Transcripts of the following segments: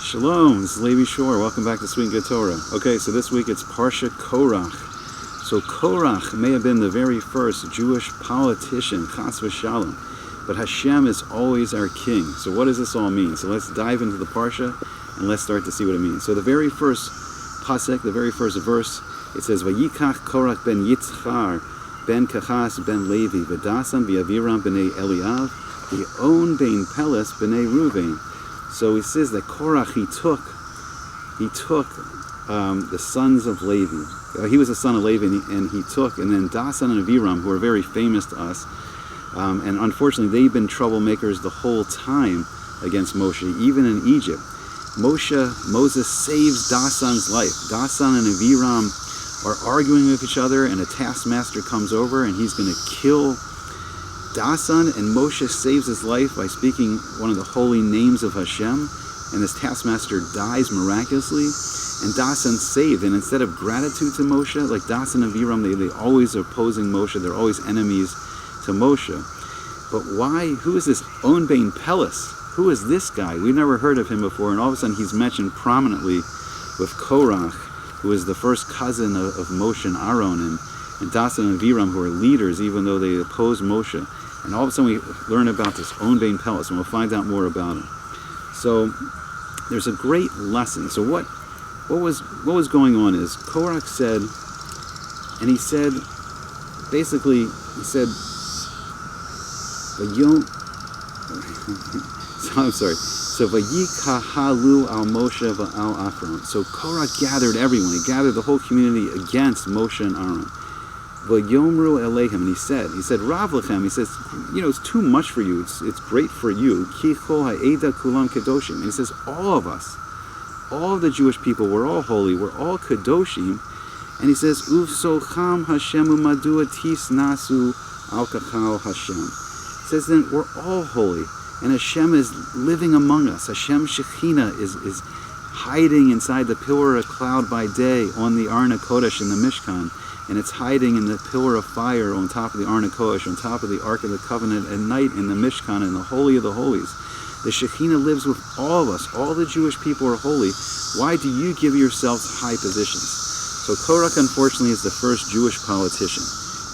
Shalom, this is Levi Shore. Welcome back to Sweet and Good Torah. Okay, so this week it's Parsha Korach. So Korach may have been the very first Jewish politician, Chas v'Shalom, but Hashem is always our king. So what does this all mean? So let's dive into the Parsha and let's start to see what it means. So the very first pasuk, the very first verse, it says, Vayikach Korach ben Yitzchar ben Kachas ben Levi v'dasan v'aviram b'nei Eliav v'on ben Peles b'nei Ruvain. So he says that Korach, he took the sons of Levi. He was a son of Levi, and then Dasan and Aviram, who are very famous to us. And unfortunately, they've been troublemakers the whole time against Moshe, even in Egypt. Moses saves Dasan's life. Dasan and Aviram are arguing with each other, and a taskmaster comes over, and he's going to kill Dasan, and Moshe saves his life by speaking one of the holy names of Hashem, and this taskmaster dies miraculously, and Dasan's saved. And instead of gratitude to Moshe, like Dasan and Aviram, they always are opposing Moshe, they're always enemies to Moshe. But why? Who is this On Ben Peles? Who is this guy? We've never heard of him before, and all of a sudden he's mentioned prominently with Korach, who is the first cousin of Moshe and Aaron, and Dasan and Aviram, who are leaders even though they oppose Moshe. And all of a sudden we learn about this On Ben Peles, and we'll find out more about him. So there's a great lesson. So what was going on is Korach said, and he said, I'm sorry. So Vayikahalu al Moshe v'al Aaron. So Korach gathered everyone. He gathered the whole community against Moshe and Aaron. V'yomru eleihem, and he said, Rav lechem, he says, it's too much for you. It's great for you. Ki chol ha'eda kulam kedoshim. And he says, all of us, all of the Jewish people, we're all holy. We're all kedoshim. And he says, Uvsocham Hashem u'madua tis nasu al kachal Hashem. He says, then we're all holy, and Hashem is living among us. Hashem Shekhinah is hiding inside the pillar of cloud by day on the Arna Kodesh in the Mishkan, and it's hiding in the pillar of fire on top of the Arna Kodesh, on top of the Ark of the Covenant at night in the Mishkan, in the Holy of the Holies. The Shekhinah lives with all of us. All the Jewish people are holy. Why do you give yourselves high positions? So Korach, unfortunately, is the first Jewish politician,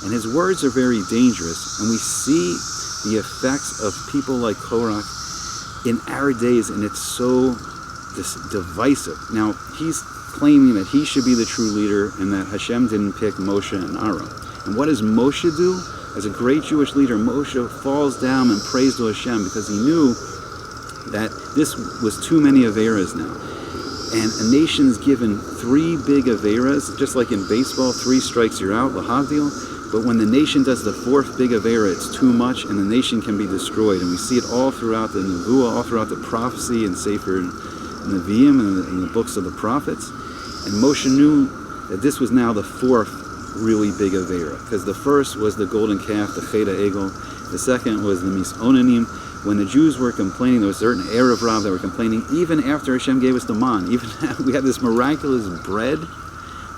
and his words are very dangerous, and we see the effects of people like Korach in our days, and it's so divisive. Now, he's claiming that he should be the true leader and that Hashem didn't pick Moshe and Aaron. And what does Moshe do? As a great Jewish leader, Moshe falls down and prays to Hashem because he knew that this was too many Averas now. And a nation's given 3 big Averas, just like in baseball, 3 strikes you're out, lahavdil. But when the nation does the 4th big Avera, it's too much, and the nation can be destroyed. And we see it all throughout the Nevuah, all throughout the prophecy and Sefer Nevi'im and the books of the prophets. And Moshe knew that this was now the 4th really big Avera, because the first was the golden calf, the Chet Egel. The second was the Misonanim. When the Jews were complaining, there was certain Erev Rav that were complaining, even after Hashem gave us the man. Even we had this miraculous bread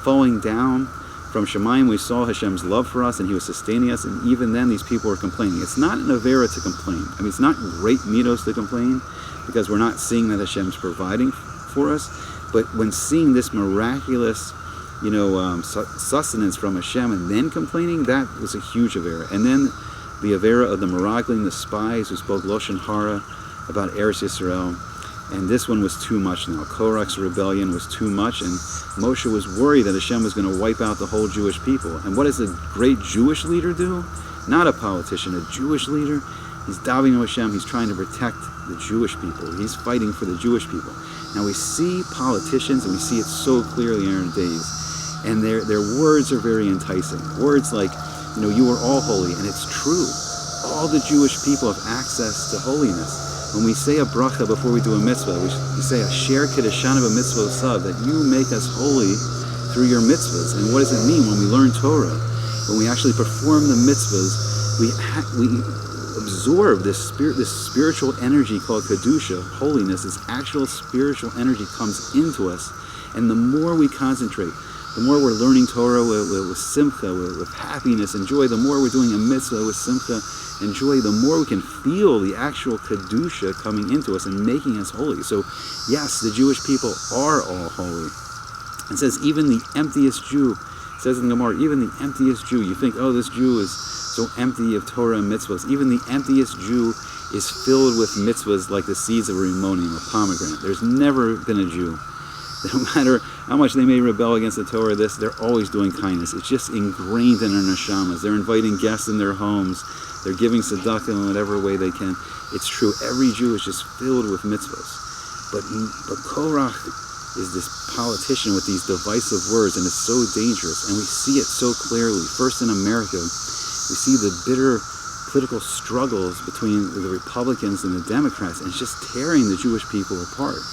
falling down from Shemayim. We saw Hashem's love for us, and He was sustaining us, and even then these people were complaining. It's not an Avera to complain. I mean, it's not great midos to complain, because we're not seeing that Hashem's providing for us. But when seeing this miraculous, sustenance from Hashem and then complaining, that was a huge Avera. And then the Avera of the Meraglim, the spies who spoke Loshen Hara about Eretz Yisrael. And this one was too much now. Korach's rebellion was too much, and Moshe was worried that Hashem was going to wipe out the whole Jewish people. And what does a great Jewish leader do? Not a politician, a Jewish leader. He's davening to Hashem. He's trying to protect the Jewish people. He's fighting for the Jewish people. Now we see politicians, and we see it so clearly in our days, and their words are very enticing. Words like, you are all holy, and it's true. All the Jewish people have access to holiness. When we say a bracha before we do a mitzvah, we say, Asher Kedeshanu b'mitzvah sav, that you make us holy through your mitzvahs. And what does it mean when we learn Torah? When we actually perform the mitzvahs, we absorb this spiritual energy called Kedusha, holiness. This actual spiritual energy comes into us. And the more we concentrate, the more we're learning Torah with simcha, with happiness and joy, the more we're doing a mitzvah with simcha enjoy, the more we can feel the actual Kedusha coming into us and making us holy. So, yes, the Jewish people are all holy. It says even the emptiest Jew, it says in the Gemara, even the emptiest Jew, you think, oh, this Jew is so empty of Torah and mitzvahs. Even the emptiest Jew is filled with mitzvahs like the seeds of a rimonium, a pomegranate. There's never been a Jew, no matter how much they may rebel against the Torah, they're always doing kindness. It's just ingrained in their neshamas. They're inviting guests in their homes. They're giving tzedakah in whatever way they can. It's true. Every Jew is just filled with mitzvahs. But Korach is this politician with these divisive words, and it's so dangerous. And we see it so clearly. First in America, we see the bitter political struggles between the Republicans and the Democrats, and it's just tearing the Jewish people apart.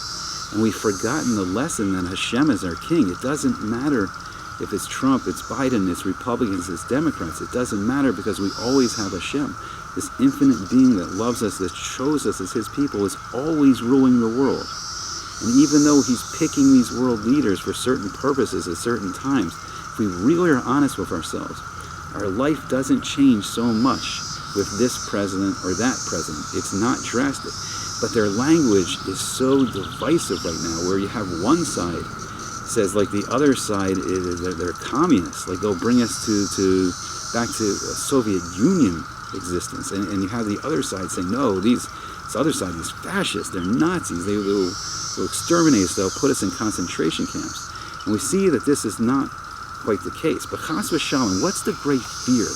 And we've forgotten the lesson that Hashem is our king. It doesn't matter if it's Trump, it's Biden, it's Republicans, it's Democrats. It doesn't matter, because we always have Hashem. This infinite being that loves us, that chose us as his people, is always ruling the world. And even though he's picking these world leaders for certain purposes at certain times, if we really are honest with ourselves, our life doesn't change so much with this president or that president. It's not drastic. But their language is so divisive right now, where you have one side says like the other side is they're communists, like they'll bring us back to Soviet Union existence, and you have the other side saying no, this other side is fascist, they're Nazis, they'll exterminate us, they'll put us in concentration camps. And we see that this is not quite the case. But chas v'shalom, what's the great fear?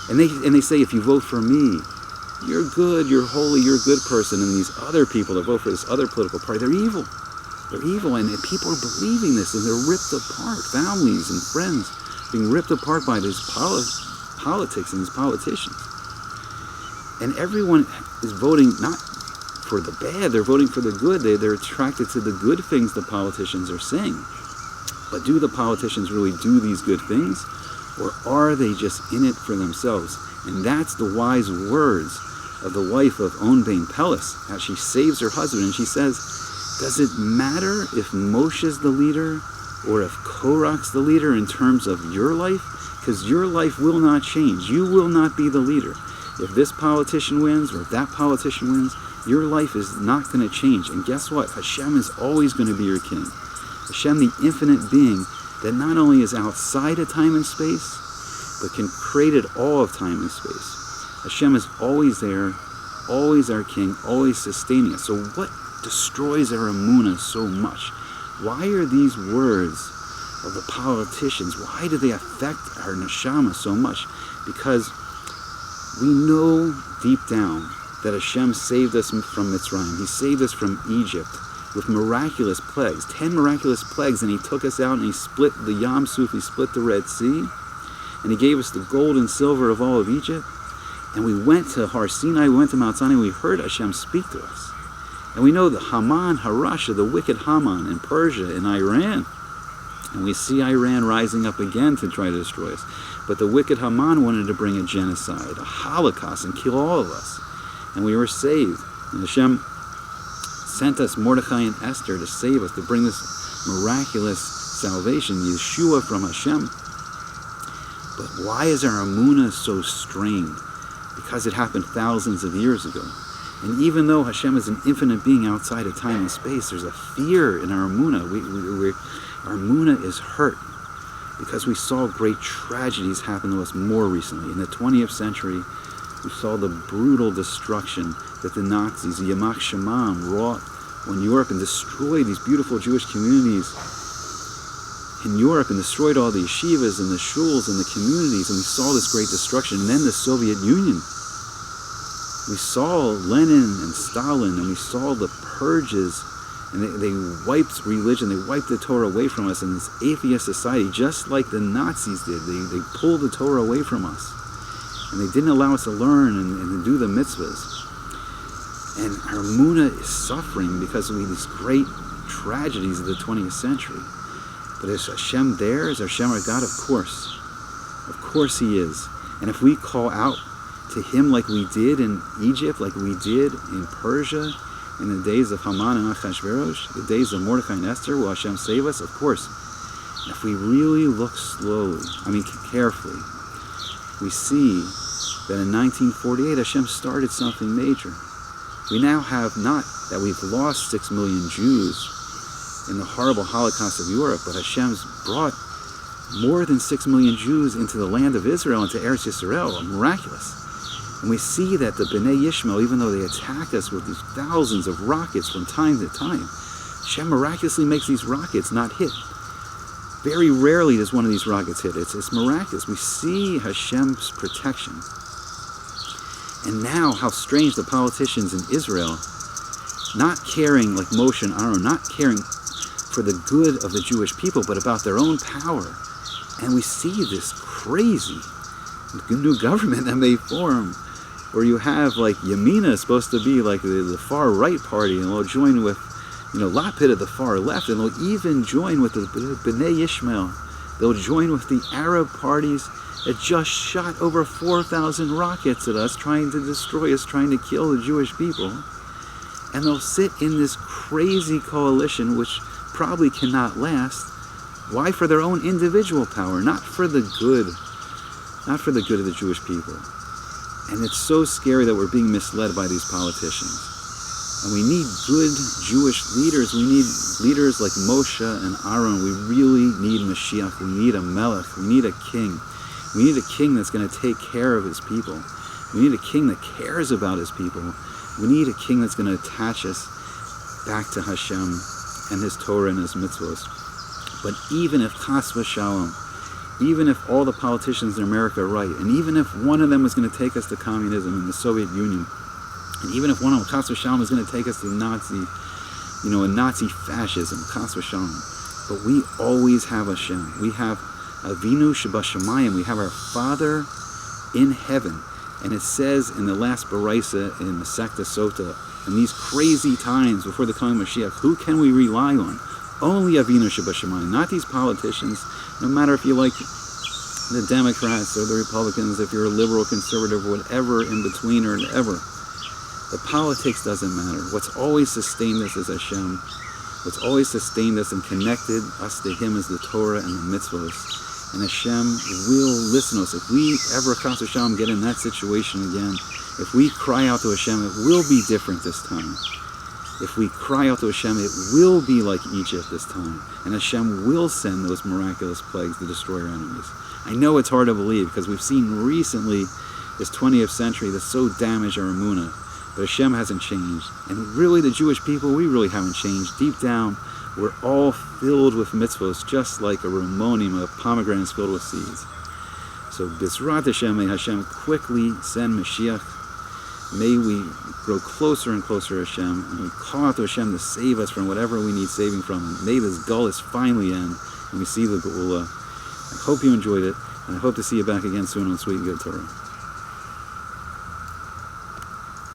And they say, if you vote for me, you're good, you're holy, you're a good person. And these other people that vote for this other political party, they're evil. They're evil, and people are believing this, and they're ripped apart. Families and friends being ripped apart by these politics and these politicians. And everyone is voting not for the bad, they're voting for the good. They're attracted to the good things the politicians are saying. But do the politicians really do these good things? Or are they just in it for themselves? And that's the wise words of the wife of On Ben Pelis, how she saves her husband, and she says, does it matter if Moshe's the leader or if Korach's the leader in terms of your life? Because your life will not change. You will not be the leader. If this politician wins or if that politician wins, your life is not going to change. And guess what? Hashem is always going to be your king. Hashem, the infinite being that not only is outside of time and space, but can create all of time and space. Hashem is always there, always our king, always sustaining us. So what destroys our emunah so much? Why are these words of the politicians, why do they affect our neshama so much? Because we know deep down that Hashem saved us from Mitzrayim. He saved us from Egypt with miraculous plagues, 10 miraculous plagues, and he took us out and he split the Yam Suf, he split the Red Sea, and he gave us the gold and silver of all of Egypt. And we went to Har Sinai, we went to Mount Sinai, and we heard Hashem speak to us. And we know the Haman, Harasha, the wicked Haman in Persia and Iran. And we see Iran rising up again to try to destroy us. But the wicked Haman wanted to bring a genocide, a Holocaust, and kill all of us. And we were saved. And Hashem sent us Mordechai and Esther to save us, to bring this miraculous salvation, Yeshua from Hashem. But why is our emunah so strained? Because it happened thousands of years ago. And even though Hashem is an infinite being outside of time and space, there's a fear in our emunah. Our emunah is hurt because we saw great tragedies happen to us more recently. In the 20th century, we saw the brutal destruction that the Nazis, the Yamach Shemam, wrought on Europe and destroyed these beautiful Jewish communities in Europe and destroyed all the yeshivas and the shuls and the communities, and we saw this great destruction. And then the Soviet Union. We saw Lenin and Stalin, and we saw the purges, and they wiped religion, they wiped the Torah away from us in this atheist society, just like the Nazis did. They pulled the Torah away from us, and they didn't allow us to learn and do the mitzvahs. And our emunah is suffering because of these great tragedies of the 20th century. But is Hashem there? Is Hashem our God? Of course. Of course he is. And if we call out to him like we did in Egypt, like we did in Persia, in the days of Haman and Achashverosh, the days of Mordechai and Esther, will Hashem save us? Of course. And if we really look slowly, carefully, we see that in 1948 Hashem started something major. We now have not that we've lost 6 million Jews in the horrible Holocaust of Europe, but Hashem's brought more than 6 million Jews into the land of Israel, into Eretz Yisrael, miraculous. And we see that the Bnei Yishmael, even though they attack us with these thousands of rockets from time to time, Hashem miraculously makes these rockets not hit. Very rarely does one of these rockets hit. It's miraculous. We see Hashem's protection. And now how strange the politicians in Israel, not caring like Moshe and Aaron, not caring for the good of the Jewish people, but about their own power. And we see this crazy new government that may form, where you have like Yamina supposed to be like the far right party, and they'll join with, Lapid at the far left, and they'll even join with the Bnei Yishmael. They'll join with the Arab parties that just shot over 4,000 rockets at us, trying to destroy us, trying to kill the Jewish people. And they'll sit in this crazy coalition, which probably cannot last. Why? For their own individual power, not for the good of the Jewish people. And it's so scary that we're being misled by these politicians. And we need good Jewish leaders. We need leaders like Moshe and Aaron. We really need Mashiach. We need a Melech. We need a king. We need a king that's going to take care of his people. We need a king that cares about his people. We need a king that's going to attach us back to Hashem and his Torah and his mitzvos. But even if chas v'shalom, even if all the politicians in America are right, and even if one of them was going to take us to communism in the Soviet Union, and even if one of them, chas v'shalom, is going to take us to Nazi fascism, chas v'shalom, but we always have Hashem. We have Avinu Shebashamayim. We have our Father in heaven. And it says in the last Baraisa in Masechta Sota, in these crazy times before the coming of Mashiach, who can we rely on? Only Avinu Shebashamayim, not these politicians. No matter if you like the Democrats or the Republicans, if you're a liberal, conservative, whatever in between or whatever. The politics doesn't matter. What's always sustained us is Hashem. What's always sustained us and connected us to Him is the Torah and the mitzvahs. And Hashem will listen to us. If we ever, chas v'shalom, get in that situation again, if we cry out to Hashem, it will be different this time. If we cry out to Hashem, it will be like Egypt this time. And Hashem will send those miraculous plagues to destroy our enemies. I know it's hard to believe because we've seen recently this 20th century that so damaged our emunah. But Hashem hasn't changed. And really the Jewish people, we really haven't changed. Deep down, we're all filled with mitzvos, just like a rimonim, a pomegranate is filled with seeds. So B'ezrat Hashem, may Hashem quickly send Mashiach. May we grow closer and closer to Hashem, and we call out to Hashem to save us from whatever we need saving from. And may this gullus finally end, and we see the Geula. I hope you enjoyed it, and I hope to see you back again soon on Sweet and Good Torah.